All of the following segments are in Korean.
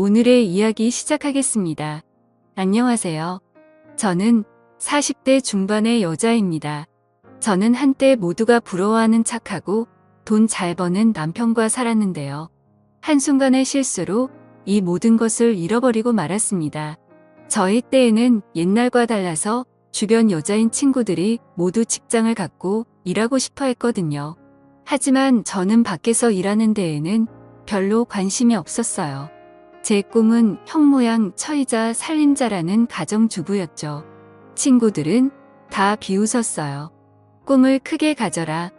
오늘의 이야기 시작하겠습니다. 안녕하세요. 저는 40대 중반의 여자입니다. 저는 한때 모두가 부러워하는 착하고 돈 잘 버는 남편과 살았는데요. 한순간의 실수로 이 모든 것을 잃어버리고 말았습니다. 저희 때에는 옛날과 달라서 주변 여자인 친구들이 모두 직장을 갖고 일하고 싶어 했거든요. 하지만 저는 밖에서 일하는 데에는 별로 관심이 없었어요. 제 꿈은 형모양 처이자 살림자라는 가정주부였죠. 친구들은 다 비웃었어요. 꿈을 크게 가져라.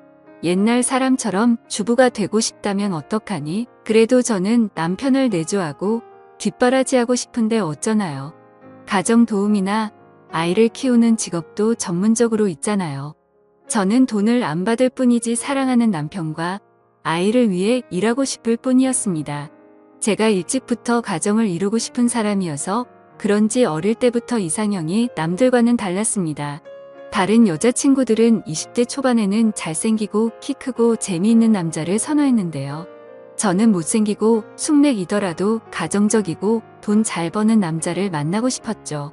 옛날 사람처럼 주부가 되고 싶다면 어떡하니? 그래도 저는 남편을 내조하고 뒷바라지하고 싶은데 어쩌나요? 가정도우미나 아이를 키우는 직업도 전문적으로 있잖아요. 저는 돈을 안 받을 뿐이지 사랑하는 남편과 아이를 위해 일하고 싶을 뿐이었습니다. 제가 일찍부터 가정을 이루고 싶은 사람이어서 그런지 어릴 때부터 이상형이 남들과는 달랐습니다. 다른 여자친구들은 20대 초반에는 잘생기고 키 크고 재미있는 남자를 선호했는데요. 저는 못생기고 숙맥이더라도 가정적이고 돈 잘 버는 남자를 만나고 싶었죠.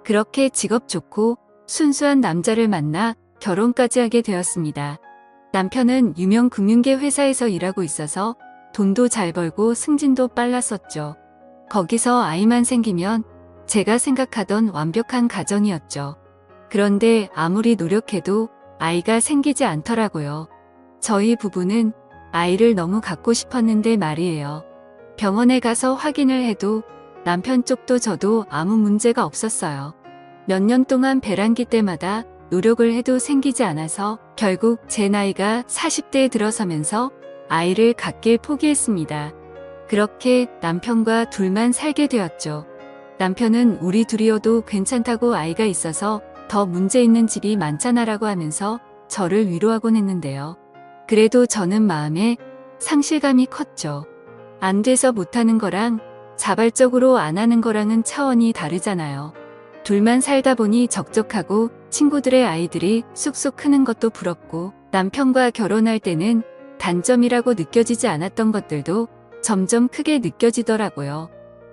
그렇게 직업 좋고 순수한 남자를 만나 결혼까지 하게 되었습니다. 남편은 유명 금융계 회사에서 일하고 있어서 돈도 잘 벌고 승진도 빨랐었죠. 거기서 아이만 생기면 제가 생각하던 완벽한 가정이었죠. 그런데 아무리 노력해도 아이가 생기지 않더라고요. 저희 부부는 아이를 너무 갖고 싶었는데 말이에요. 병원에 가서 확인을 해도 남편 쪽도 저도 아무 문제가 없었어요. 몇 년 동안 배란기 때마다 노력을 해도 생기지 않아서 결국 제 나이가 40대에 들어서면서 아이를 갖길 포기했습니다. 그렇게 남편과 둘만 살게 되었죠. 남편은 우리 둘이어도 괜찮다고 아이가 있어서 더 문제 있는 집이 많잖아라고 하면서 저를 위로하곤 했는데요. 그래도 저는 마음에 상실감이 컸죠. 안 돼서 못하는 거랑 자발적으로 안 하는 거랑은 차원이 다르잖아요. 둘만 살다 보니 적적하고 친구들의 아이들이 쑥쑥 크는 것도 부럽고 남편과 결혼할 때는 단점이라고 느껴지지 않았던 것들도 점점 크게 느껴지더라고요.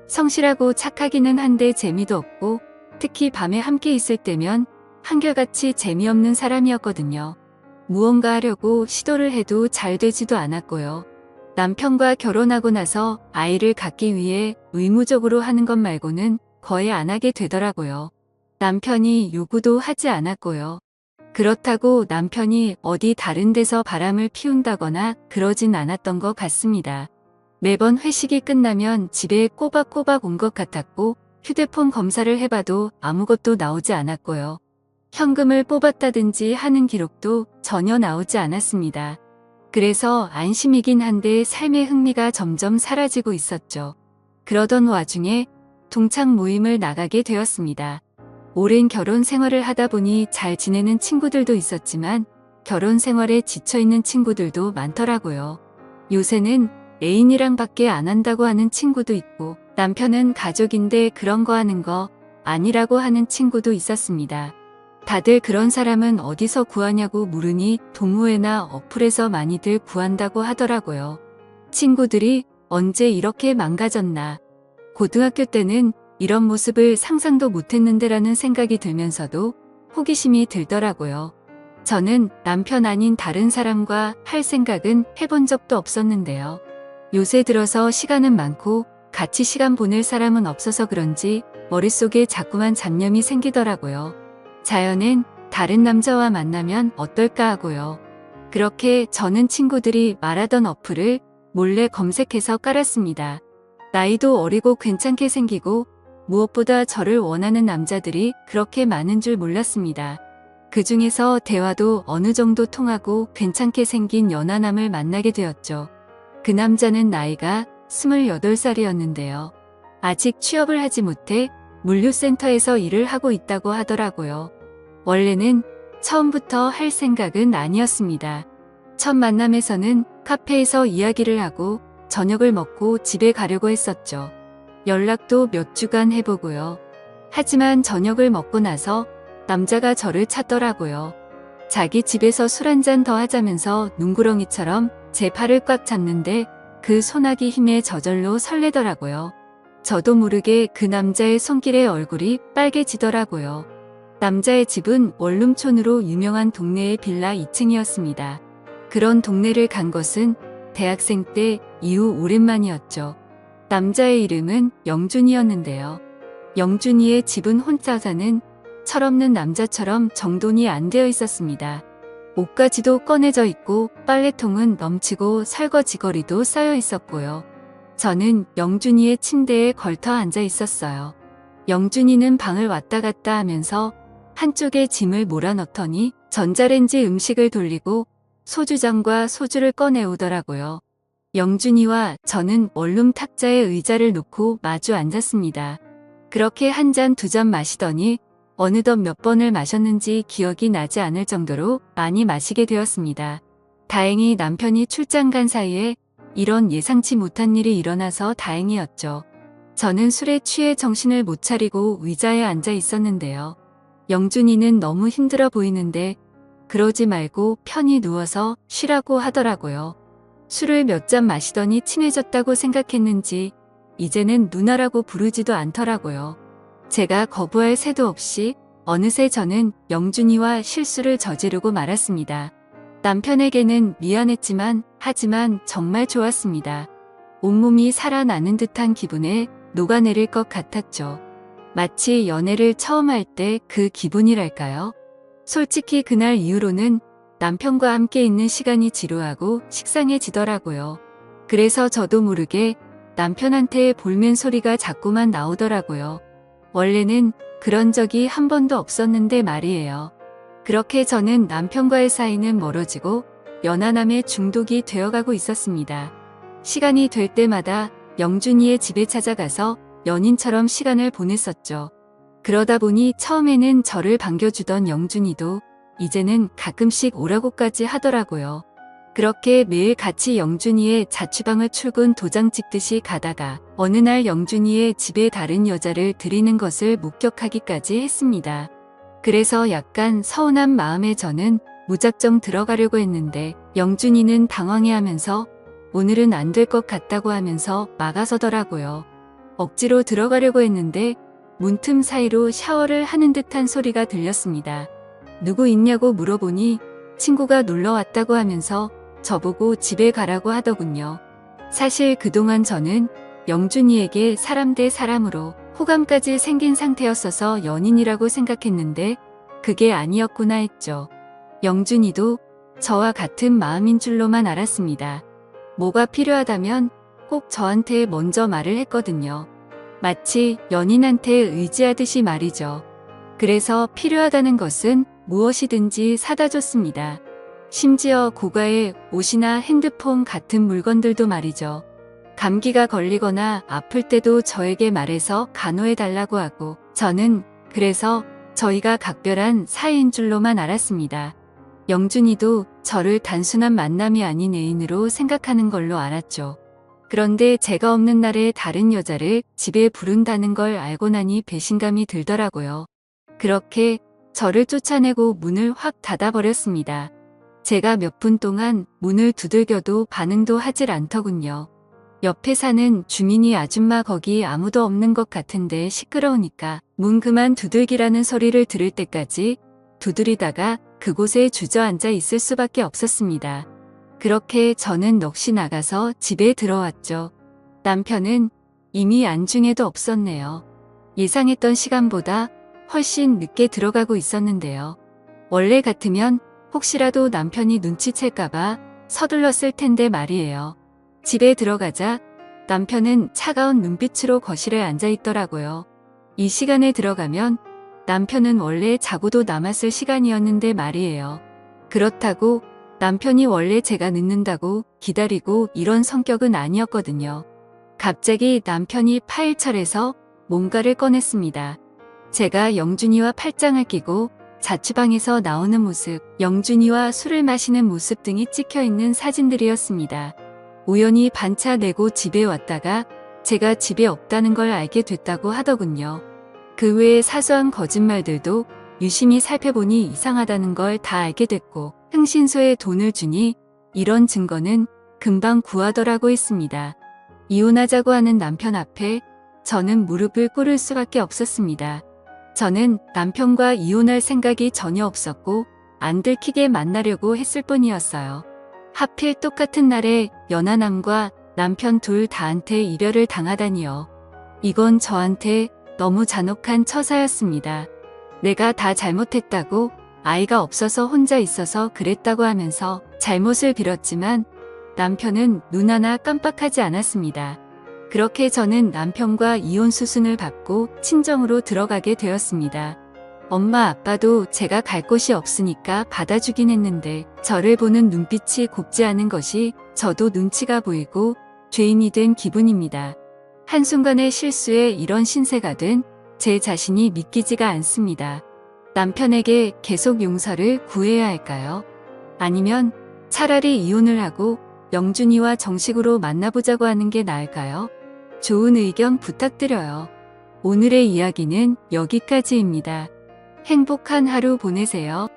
성실하고 착하기는 한데 재미도 없고 특히 밤에 함께 있을 때면 한결같이 재미없는 사람이었거든요. 무언가 하려고 시도를 해도 잘 되지도 않았고요. 남편과 결혼하고 나서 아이를 갖기 위해 의무적으로 하는 것 말고는 거의 안 하게 되더라고요. 남편이 요구도 하지 않았고요. 그렇다고 남편이 어디 다른 데서 바람을 피운다거나 그러진 않았던 것 같습니다. 매번 회식이 끝나면 집에 꼬박꼬박 온 것 같았고 휴대폰 검사를 해봐도 아무것도 나오지 않았고요. 현금을 뽑았다든지 하는 기록도 전혀 나오지 않았습니다. 그래서 안심이긴 한데 삶의 흥미가 점점 사라지고 있었죠. 그러던 와중에 동창 모임을 나가게 되었습니다. 오랜 결혼 생활을 하다 보니 잘 지내는 친구들도 있었지만 결혼 생활에 지쳐있는 친구들도 많더라고요. 요새는 애인이랑 밖에 안 한다고 하는 친구도 있고 남편은 가족인데 그런 거 하는 거 아니라고 하는 친구도 있었습니다. 다들 그런 사람은 어디서 구하냐고 물으니 동호회나 어플에서 많이들 구한다고 하더라고요. 친구들이 언제 이렇게 망가졌나. 고등학교 때는 이런 모습을 상상도 못했는데라는 생각이 들면서도 호기심이 들더라고요. 저는 남편 아닌 다른 사람과 할 생각은 해본 적도 없었는데요. 요새 들어서 시간은 많고 같이 시간 보낼 사람은 없어서 그런지 머릿속에 자꾸만 잡념이 생기더라고요. 자연엔 다른 남자와 만나면 어떨까 하고요. 그렇게 저는 친구들이 말하던 어플을 몰래 검색해서 깔았습니다. 나이도 어리고 괜찮게 생기고 무엇보다 저를 원하는 남자들이 그렇게 많은 줄 몰랐습니다. 그 중에서 대화도 어느 정도 통하고 괜찮게 생긴 연하남을 만나게 되었죠. 그 남자는 나이가 28살이었는데요. 아직 취업을 하지 못해 물류센터에서 일을 하고 있다고 하더라고요. 원래는 처음부터 할 생각은 아니었습니다. 첫 만남에서는 카페에서 이야기를 하고 저녁을 먹고 집에 가려고 했었죠. 연락도 몇 주간 해보고요. 하지만 저녁을 먹고 나서 남자가 저를 찾더라고요. 자기 집에서 술 한잔 더 하자면서 눈구렁이처럼 제 팔을 꽉 잡는데 그 소나기 힘에 저절로 설레더라고요. 저도 모르게 그 남자의 손길에 얼굴이 빨개지더라고요. 남자의 집은 원룸촌으로 유명한 동네의 빌라 2층이었습니다. 그런 동네를 간 것은 대학생 때 이후 오랜만이었죠. 남자의 이름은 영준이었는데요. 영준이의 집은 혼자 사는 철없는 남자처럼 정돈이 안 되어 있었습니다. 옷가지도 꺼내져 있고 빨래통은 넘치고 설거지거리도 쌓여 있었고요. 저는 영준이의 침대에 걸터 앉아 있었어요. 영준이는 방을 왔다 갔다 하면서 한쪽에 짐을 몰아넣더니 전자레인지 음식을 돌리고 소주잔과 소주를 꺼내오더라고요. 영준이와 저는 원룸 탁자에 의자를 놓고 마주 앉았습니다. 그렇게 한 잔 두 잔 마시더니 어느덧 몇 번을 마셨는지 기억이 나지 않을 정도로 많이 마시게 되었습니다. 다행히 남편이 출장 간 사이에 이런 예상치 못한 일이 일어나서 다행이었죠. 저는 술에 취해 정신을 못 차리고 의자에 앉아 있었는데요. 영준이는 너무 힘들어 보이는데 그러지 말고 편히 누워서 쉬라고 하더라고요. 술을 몇 잔 마시더니 친해졌다고 생각했는지 이제는 누나라고 부르지도 않더라고요. 제가 거부할 새도 없이 어느새 저는 영준이와 실수를 저지르고 말았습니다. 남편에게는 미안했지만 하지만 정말 좋았습니다. 온몸이 살아나는 듯한 기분에 녹아내릴 것 같았죠. 마치 연애를 처음 할 때 그 기분이랄까요? 솔직히 그날 이후로는 남편과 함께 있는 시간이 지루하고 식상해지더라고요. 그래서 저도 모르게 남편한테 볼멘 소리가 자꾸만 나오더라고요. 원래는 그런 적이 한 번도 없었는데 말이에요. 그렇게 저는 남편과의 사이는 멀어지고 연하남에 중독이 되어가고 있었습니다. 시간이 될 때마다 영준이의 집에 찾아가서 연인처럼 시간을 보냈었죠. 그러다 보니 처음에는 저를 반겨주던 영준이도 이제는 가끔씩 오라고까지 하더라고요. 그렇게 매일 같이 영준이의 자취방을 출근 도장 찍듯이 가다가 어느 날 영준이의 집에 다른 여자를 들이는 것을 목격하기까지 했습니다. 그래서 약간 서운한 마음에 저는 무작정 들어가려고 했는데 영준이는 당황해하면서 오늘은 안 될 것 같다고 하면서 막아서더라고요. 억지로 들어가려고 했는데 문틈 사이로 샤워를 하는 듯한 소리가 들렸습니다. 누구 있냐고 물어보니 친구가 놀러 왔다고 하면서 저보고 집에 가라고 하더군요. 사실 그동안 저는 영준이에게 사람 대 사람으로 호감까지 생긴 상태였어서 연인이라고 생각했는데 그게 아니었구나 했죠. 영준이도 저와 같은 마음인 줄로만 알았습니다. 뭐가 필요하다면 꼭 저한테 먼저 말을 했거든요. 마치 연인한테 의지하듯이 말이죠. 그래서 필요하다는 것은 무엇이든지 사다 줬습니다. 심지어 고가의 옷이나 핸드폰 같은 물건들도 말이죠. 감기가 걸리거나 아플 때도 저에게 말해서 간호해달라고 하고 저는 그래서 저희가 각별한 사이인 줄로만 알았습니다. 영준이도 저를 단순한 만남이 아닌 애인으로 생각하는 걸로 알았죠. 그런데 제가 없는 날에 다른 여자를 집에 부른다는 걸 알고 나니 배신감이 들더라고요. 그렇게 저를 쫓아내고 문을 확 닫아버렸습니다. 제가 몇 분 동안 문을 두들겨도 반응도 하질 않더군요. 옆에 사는 주민이 아줌마 거기 아무도 없는 것 같은데 시끄러우니까 문 그만 두들기라는 소리를 들을 때까지 두드리다가 그곳에 주저앉아 있을 수밖에 없었습니다. 그렇게 저는 넋이 나가서 집에 들어왔죠. 남편은 이미 안중에도 없었네요. 예상했던 시간보다 훨씬 늦게 들어가고 있었는데요. 원래 같으면 혹시라도 남편이 눈치챌까봐 서둘렀을 텐데 말이에요. 집에 들어가자 남편은 차가운 눈빛으로 거실에 앉아 있더라고요. 이 시간에 들어가면 남편은 원래 자고도 남았을 시간이었는데 말이에요. 그렇다고 남편이 원래 제가 늦는다고 기다리고 이런 성격은 아니었거든요. 갑자기 남편이 파일철에서 뭔가를 꺼냈습니다. 제가 영준이와 팔짱을 끼고 자취방에서 나오는 모습, 영준이와 술을 마시는 모습 등이 찍혀있는 사진들이었습니다. 우연히 반차 내고 집에 왔다가 제가 집에 없다는 걸 알게 됐다고 하더군요. 그 외에 사소한 거짓말들도 유심히 살펴보니 이상하다는 걸 다 알게 됐고 흥신소에 돈을 주니 이런 증거는 금방 구하더라고 했습니다. 이혼하자고 하는 남편 앞에 저는 무릎을 꿇을 수밖에 없었습니다. 저는 남편과 이혼할 생각이 전혀 없었고 안 들키게 만나려고 했을 뿐이었어요. 하필 똑같은 날에 연하남과 남편 둘 다한테 이별을 당하다니요. 이건 저한테 너무 잔혹한 처사였습니다. 내가 다 잘못했다고, 아이가 없어서 혼자 있어서 그랬다고 하면서 잘못을 빌었지만 남편은 눈 하나 깜빡하지 않았습니다. 그렇게 저는 남편과 이혼 수순을 밟고 친정으로 들어가게 되었습니다. 엄마 아빠도 제가 갈 곳이 없으니까 받아주긴 했는데 저를 보는 눈빛이 곱지 않은 것이 저도 눈치가 보이고 죄인이 된 기분입니다. 한순간의 실수에 이런 신세가 된 제 자신이 믿기지가 않습니다. 남편에게 계속 용서를 구해야 할까요? 아니면 차라리 이혼을 하고 영준이와 정식으로 만나보자고 하는 게 나을까요? 좋은 의견 부탁드려요. 오늘의 이야기는 여기까지입니다. 행복한 하루 보내세요.